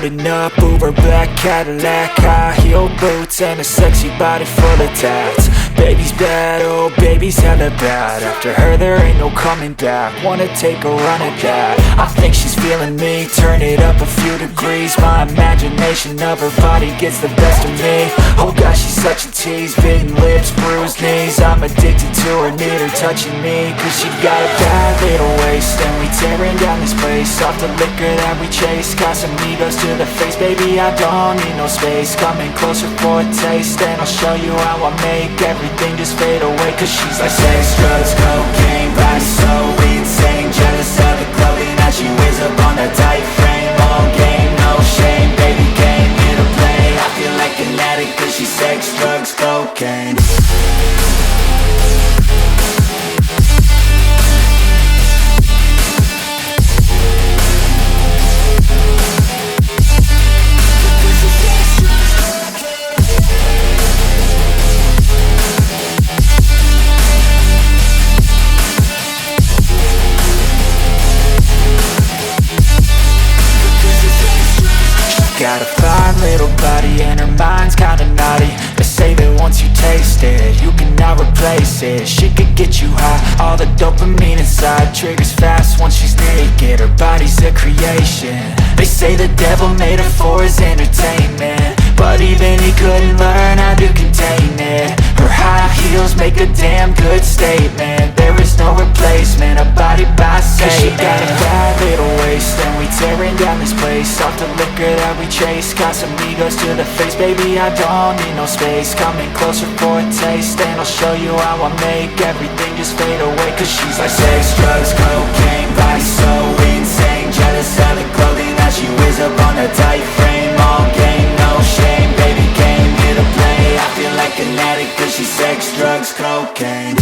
Driving up Uber black Cadillac, high heel boots and a sexy body full of tats. Baby's bad, oh baby's hella bad. After her there ain't no coming back. Wanna take a run at that. I think she's feeling me, turn it up a few degrees. My imagination of her body gets the best of me. Oh gosh, she's such a tease, bitten lips, bruised knees. I'm addicted to her, need her touching me. Cause she got a bad little waist, and we tearing down this place. Off the liquor that we chase, got some egos to the face. Baby, I don't need no space. Coming closer for a taste, and I'll show you how I make everything just fade away. Cause she's like sex, drugs, cocaine, body so insane. Jealous of the clothing that she wears up on that tight frame. All game, no shame, baby came here to play. I feel like an addict cause she's sex, drugs, cocaine. Got a fine little body and her mind's kinda naughty. They say that once you taste it, you cannot replace it. She could get you high, all the dopamine inside triggers fast once she's naked. Her body's a creation. They say the devil made her for his entertainment, but even he couldn't learn how to contain it. Her high heels make a damn good statement. There is no replacement, a body by Satan. Cause she got a bad little waist, and we tearing down this place. Off the liquor that we chase, got some egos to the face. Baby, I don't need no space. Coming closer for a taste, and I'll show you how I make everything just fade away. Cause she's like sex, drugs, cocaine, body so insane. Jealous of the clothing that she wears up on that tight frame. All game, no shame, baby came here to play. I feel like an addict cause she's sex, drugs, cocaine.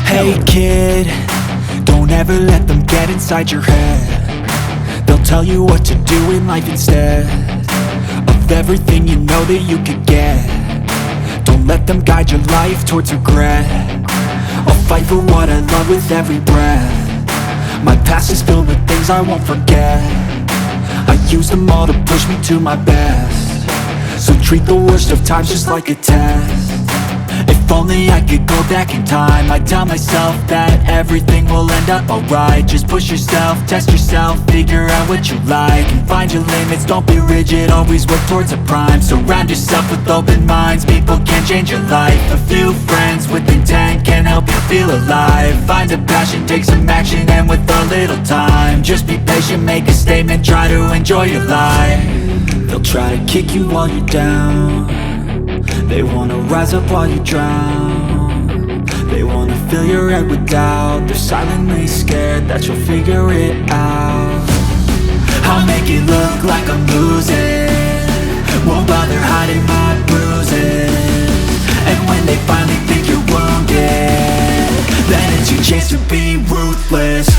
Hey kid, don't ever let them get inside your head. They'll tell you what to do in life instead of everything you know that you could get. Don't let them guide your life towards regret. I'll fight for what I love with every breath. My past is filled with things I won't forget. I use them all to push me to my best. So treat the worst of times just like a test. If only I could go back in time, I'd tell myself that everything will end up alright. Just push yourself, test yourself, figure out what you like, and find your limits, don't be rigid, always work towards a prime. Surround yourself with open minds, people can change your life. A few friends with intent can help you feel alive. Find a passion, take some action, and with a little time, just be patient, make a statement, try to enjoy your life. They'll try to kick you while you're down. They wanna rise up while you drown. They wanna fill your head with doubt. They're silently scared that you'll figure it out. I'll make it look like I'm losing, won't bother hiding my bruises. And when they finally think you're wounded, then it's your chance to be ruthless.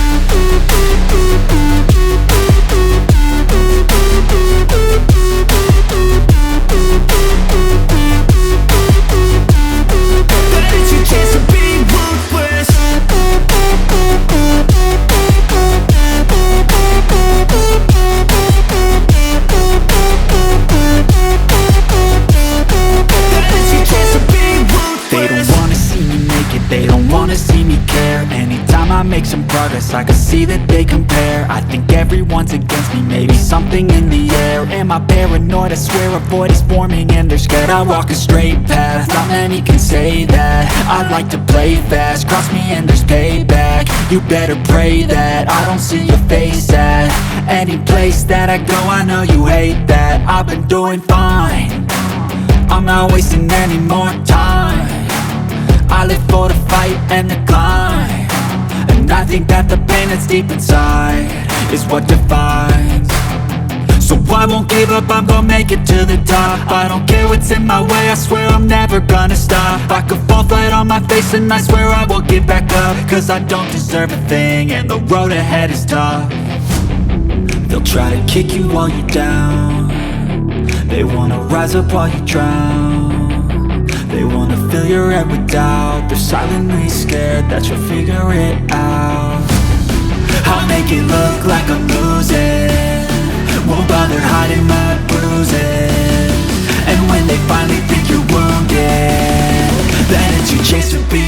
progress, I can see that they compare. I think everyone's against me, maybe something in the air. Am I paranoid? I swear a void is forming and they're scared. I walk a straight path, not many can say that. I like to play fast, cross me and there's payback. You better pray that I don't see your face at any place that I go. I know you hate that. I've been doing fine, I'm not wasting any more time. I live for the fight and the climb, and I think that the pain that's deep inside is what defines. So I won't give up, I'm gonna make it to the top. I don't care what's in my way, I swear I'm never gonna stop. I could fall flat on my face and I swear I will get back up, cause I don't deserve a thing and the road ahead is tough. They'll try to kick you while you're down, they wanna rise up while you drown. They wanna fill your head with doubt, they're silently scared that you'll figure it out. I'll make it look like I'm losing, won't bother hiding my bruises. And when they finally think you're wounded, then it's your chance to be